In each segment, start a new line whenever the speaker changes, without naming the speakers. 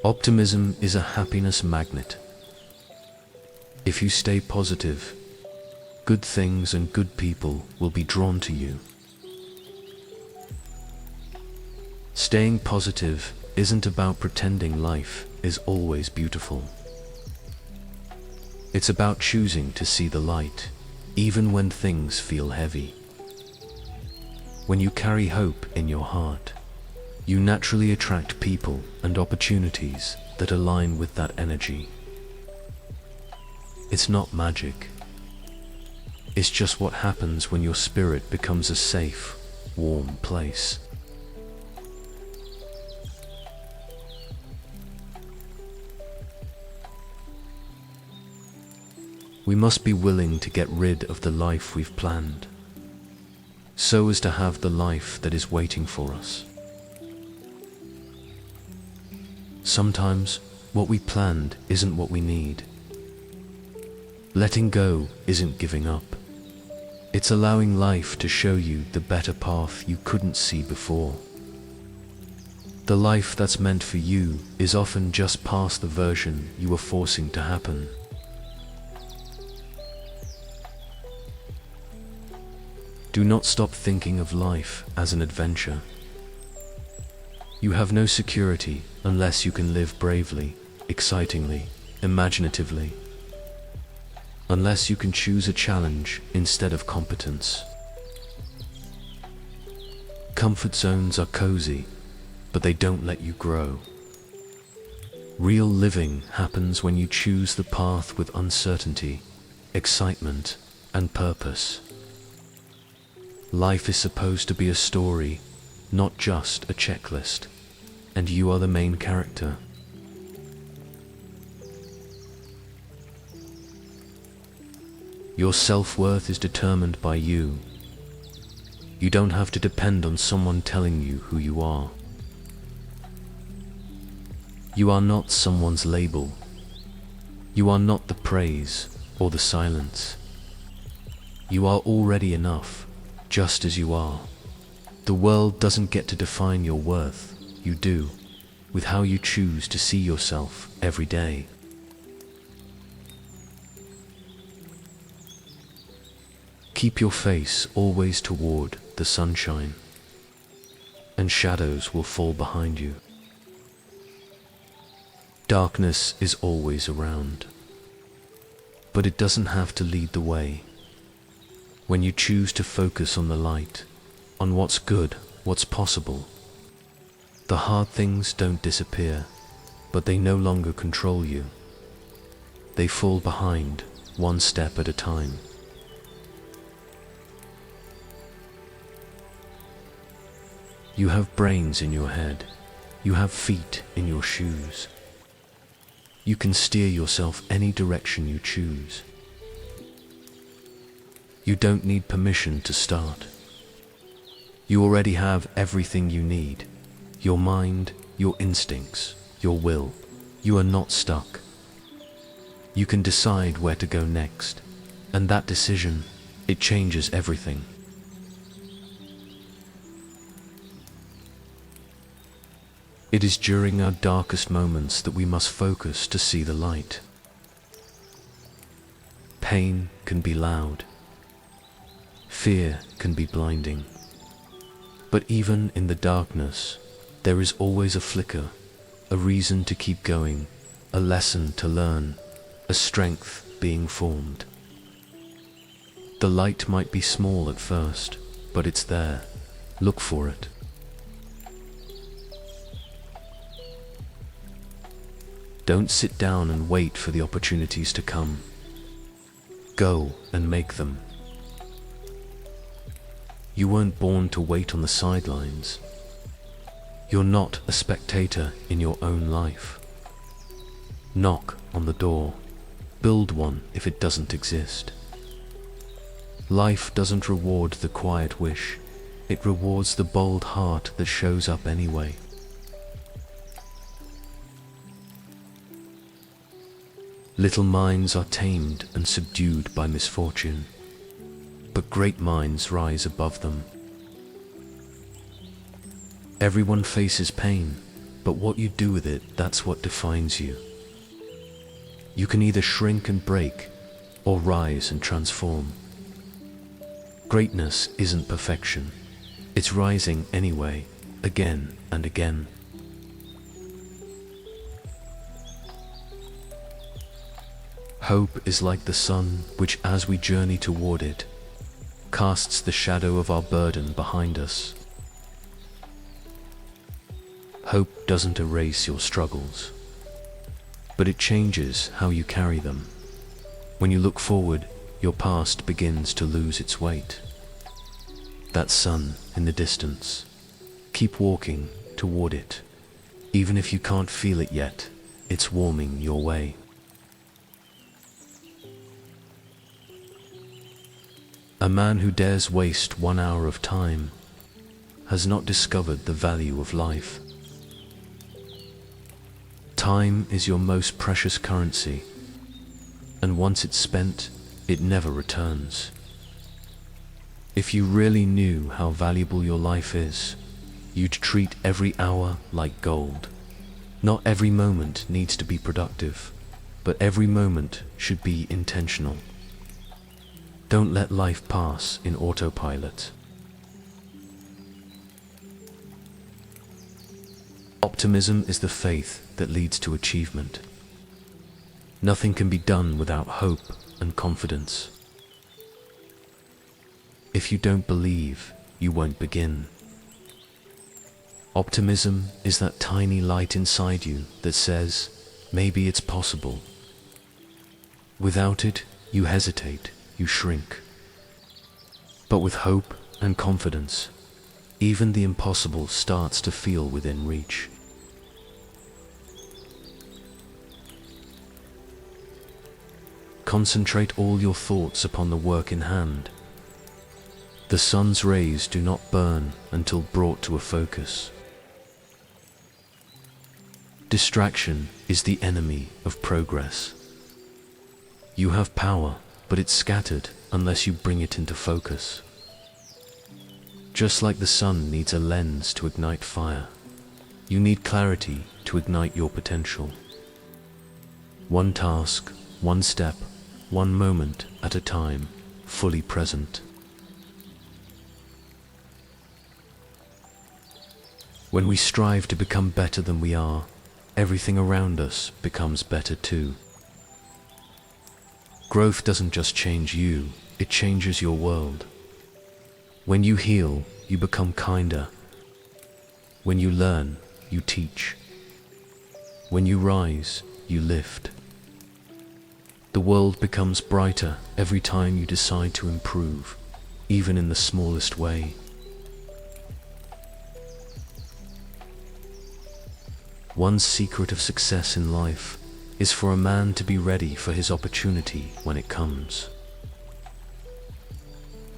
Optimism is a happiness magnet. If you stay positive, good things and good people will be drawn to you. Staying positive isn't about pretending life is always beautiful. It's about choosing to see the light, even when things feel heavy. When you carry hope in your heart, you naturally attract people and opportunities that align with that energy. It's not magic. It's just what happens when your spirit becomes a safe, warm place. We must be willing to get rid of the life we've planned, so as to have the life that is waiting for us. Sometimes, what we planned isn't what we need. Letting go isn't giving up. It's allowing life to show you the better path you couldn't see before. The life that's meant for you is often just past the version you were forcing to happen. Do not stop thinking of life as an adventure. You have no security unless you can live bravely, excitingly, imaginatively. Unless you can choose a challenge instead of competence. Comfort zones are cozy, but they don't let you grow. Real living happens when you choose the path with uncertainty, excitement, and purpose. Life is supposed to be a story, not just a checklist, and you are the main character. Your self-worth is determined by you. You don't have to depend on someone telling you who you are. You are not someone's label. You are not the praise or the silence. You are already enough, just as you are. The world doesn't get to define your worth. You do, with how you choose to see yourself every day. Keep your face always toward the sunshine, and shadows will fall behind you. Darkness is always around, but it doesn't have to lead the way. When you choose to focus on the light, on what's good, what's possible, the hard things don't disappear, but they no longer control you. They fall behind, one step at a time. You have brains in your head. You have feet in your shoes. You can steer yourself any direction you choose. You don't need permission to start. You already have everything you need. Your mind, your instincts, your will. You are not stuck. You can decide where to go next, and that decision, it changes everything. It is during our darkest moments that we must focus to see the light. Pain can be loud. Fear can be blinding. But even in the darkness, there is always a flicker, a reason to keep going, a lesson to learn, a strength being formed. The light might be small at first, but it's there. Look for it. Don't sit down and wait for the opportunities to come. Go and make them. You weren't born to wait on the sidelines. You're not a spectator in your own life. Knock on the door. Build one if it doesn't exist. Life doesn't reward the quiet wish. It rewards the bold heart that shows up anyway. Little minds are tamed and subdued by misfortune, but great minds rise above them. Everyone faces pain, but what you do with it, that's what defines you. You can either shrink and break, or rise and transform. Greatness isn't perfection. It's rising anyway, again and again. Hope is like the sun, which as we journey toward it, casts the shadow of our burden behind us. Hope doesn't erase your struggles, but it changes how you carry them. When you look forward, your past begins to lose its weight. That sun in the distance, keep walking toward it. Even if you can't feel it yet, it's warming your way. A man who dares waste 1 hour of time has not discovered the value of life. Time is your most precious currency, and once it's spent, it never returns. If you really knew how valuable your life is, you'd treat every hour like gold. Not every moment needs to be productive, but every moment should be intentional. Don't let life pass in autopilot. Optimism is the faith that leads to achievement. Nothing can be done without hope and confidence. If you don't believe, you won't begin. Optimism is that tiny light inside you that says, maybe it's possible. Without it, you hesitate, you shrink. But with hope and confidence, even the impossible starts to feel within reach. Concentrate all your thoughts upon the work in hand. The sun's rays do not burn until brought to a focus. Distraction is the enemy of progress. You have power, but it's scattered unless you bring it into focus. Just like the sun needs a lens to ignite fire, you need clarity to ignite your potential. One task, one step, one moment at a time, fully present. When we strive to become better than we are, everything around us becomes better too. Growth doesn't just change you, it changes your world. When you heal, you become kinder. When you learn, you teach. When you rise, you lift. The world becomes brighter every time you decide to improve, even in the smallest way. One secret of success in life is for a man to be ready for his opportunity when it comes.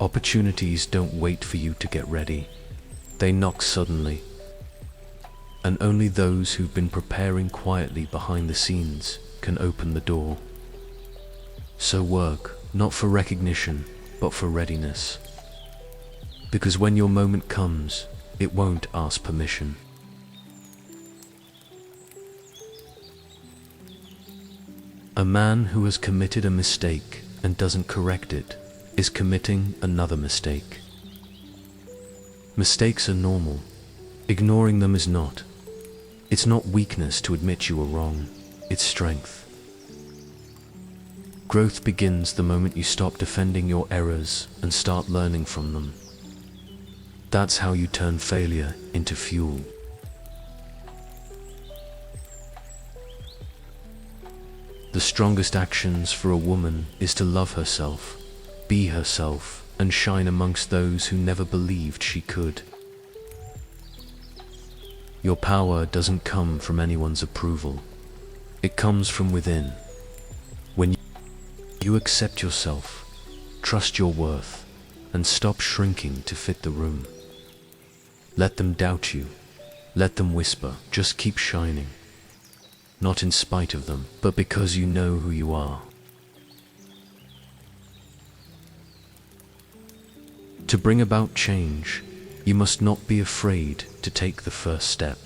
Opportunities don't wait for you to get ready. They knock suddenly. And only those who've been preparing quietly behind the scenes can open the door. So work, not for recognition, but for readiness. Because when your moment comes, it won't ask permission. A man who has committed a mistake and doesn't correct it is committing another mistake. Mistakes are normal. Ignoring them is not. It's not weakness to admit you were wrong. It's strength. Growth begins the moment you stop defending your errors and start learning from them. That's how you turn failure into fuel. The strongest actions for a woman is to love herself, be herself, and shine amongst those who never believed she could. Your power doesn't come from anyone's approval. It comes from within. When you accept yourself, trust your worth, and stop shrinking to fit the room. Let them doubt you. Let them whisper, just keep shining. Not in spite of them, but because you know who you are. To bring about change, you must not be afraid to take the first step.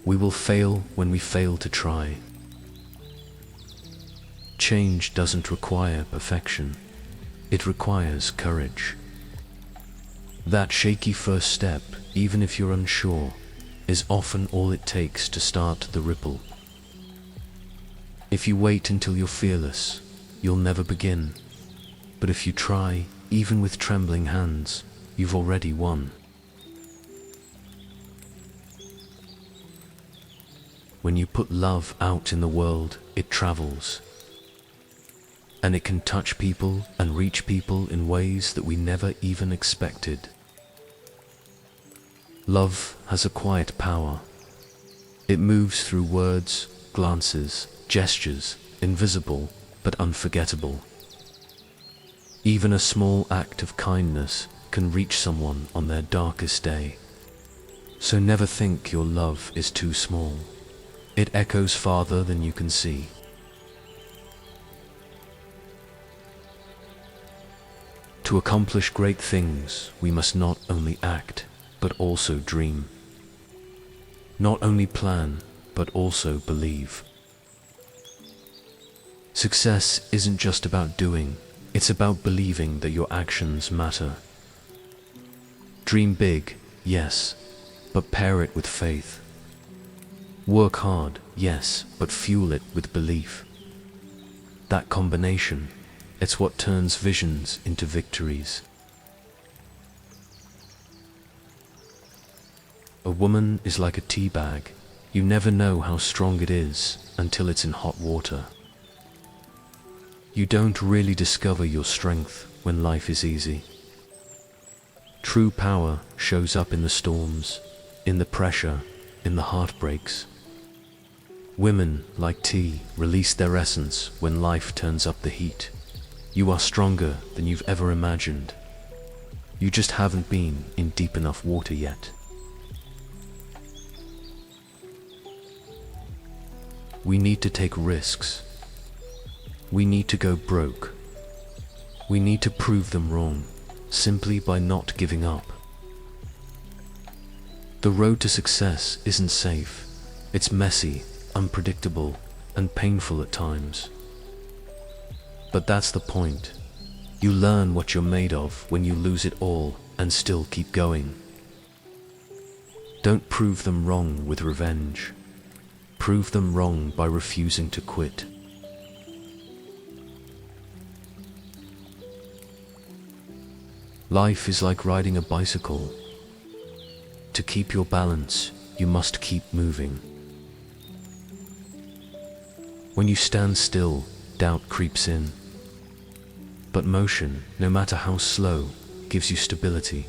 We will fail when we fail to try. Change doesn't require perfection. It requires courage. That shaky first step, even if you're unsure, is often all it takes to start the ripple. If you wait until you're fearless, you'll never begin. But if you try, even with trembling hands, you've already won. When you put love out in the world, it travels. And it can touch people and reach people in ways that we never even expected. Love has a quiet power. It moves through words, glances, gestures, invisible but unforgettable. Even a small act of kindness can reach someone on their darkest day. So never think your love is too small. It echoes farther than you can see. To accomplish great things, we must not only act, but also dream. Not only plan, but also believe. Success isn't just about doing, it's about believing that your actions matter. Dream big, yes, but pair it with faith. Work hard, yes, but fuel it with belief. That combination, it's what turns visions into victories. A woman is like a tea bag. You never know how strong it is until it's in hot water. You don't really discover your strength when life is easy. True power shows up in the storms, in the pressure, in the heartbreaks. Women, like tea, release their essence when life turns up the heat. You are stronger than you've ever imagined. You just haven't been in deep enough water yet. We need to take risks. We need to go broke. We need to prove them wrong, simply by not giving up. The road to success isn't safe. It's messy, unpredictable, and painful at times. But that's the point. You learn what you're made of when you lose it all and still keep going. Don't prove them wrong with revenge. Prove them wrong by refusing to quit. Life is like riding a bicycle. To keep your balance, you must keep moving. When you stand still, doubt creeps in. But motion, no matter how slow, gives you stability,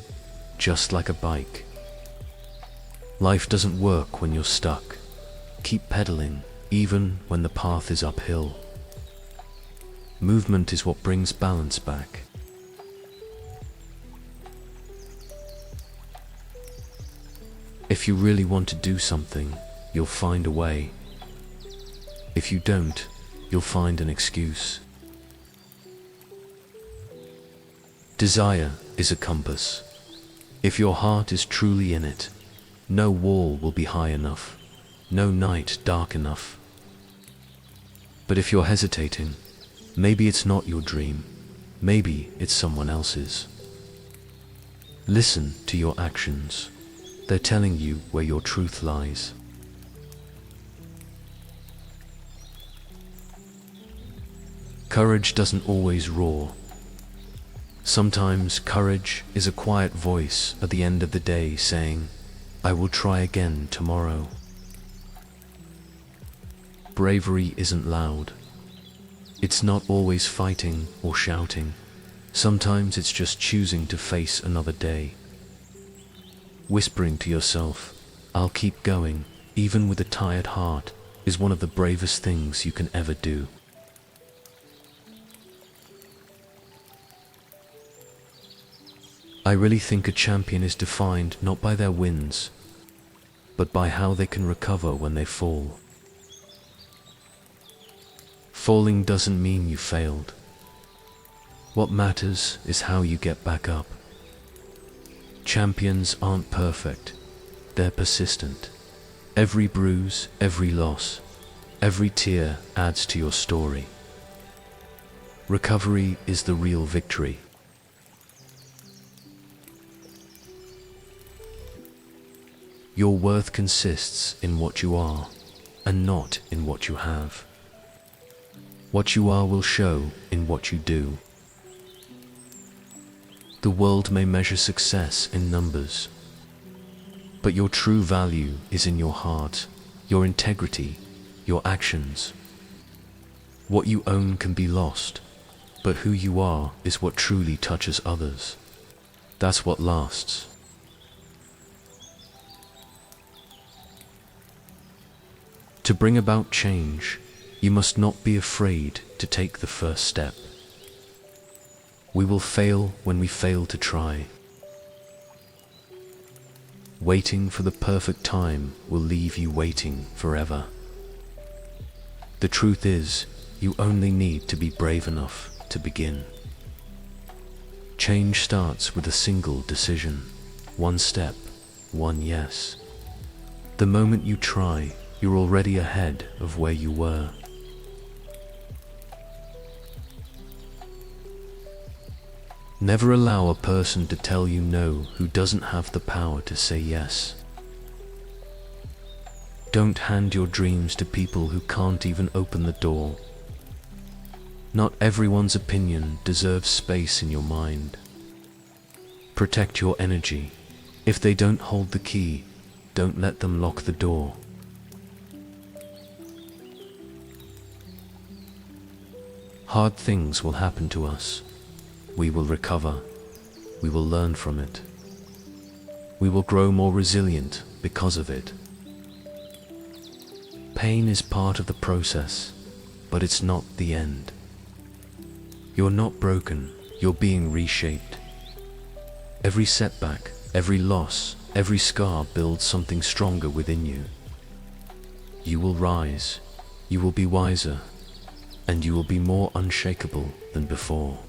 just like a bike. Life doesn't work when you're stuck. Keep pedaling, even when the path is uphill. Movement is what brings balance back. If you really want to do something, you'll find a way. If you don't, you'll find an excuse. Desire is a compass. If your heart is truly in it, no wall will be high enough, no night dark enough. But if you're hesitating, maybe it's not your dream, maybe it's someone else's. Listen to your actions. They're telling you where your truth lies. Courage doesn't always roar. Sometimes courage is a quiet voice at the end of the day saying, "I will try again tomorrow." Bravery isn't loud. It's not always fighting or shouting. Sometimes it's just choosing to face another day. Whispering to yourself, "I'll keep going, even with a tired heart," is one of the bravest things you can ever do. I really think a champion is defined not by their wins, but by how they can recover when they fall. Falling doesn't mean you failed. What matters is how you get back up. Champions aren't perfect, they're persistent. Every bruise, every loss, every tear adds to your story. Recovery is the real victory. Your worth consists in what you are, and not in what you have. What you are will show in what you do. The world may measure success in numbers, but your true value is in your heart, your integrity, your actions. What you own can be lost, but who you are is what truly touches others. That's what lasts. To bring about change, you must not be afraid to take the first step. We will fail when we fail to try. Waiting for the perfect time will leave you waiting forever. The truth is, you only need to be brave enough to begin. Change starts with a single decision, one step, one yes. The moment you try, you're already ahead of where you were. Never allow a person to tell you no who doesn't have the power to say yes. Don't hand your dreams to people who can't even open the door. Not everyone's opinion deserves space in your mind. Protect your energy. If they don't hold the key, don't let them lock the door. Hard things will happen to us. We will recover. We will learn from it. We will grow more resilient because of it. Pain is part of the process, but it's not the end. You're not broken, you're being reshaped. Every setback, every loss, every scar builds something stronger within you. You will rise, you will be wiser, and you will be more unshakable than before.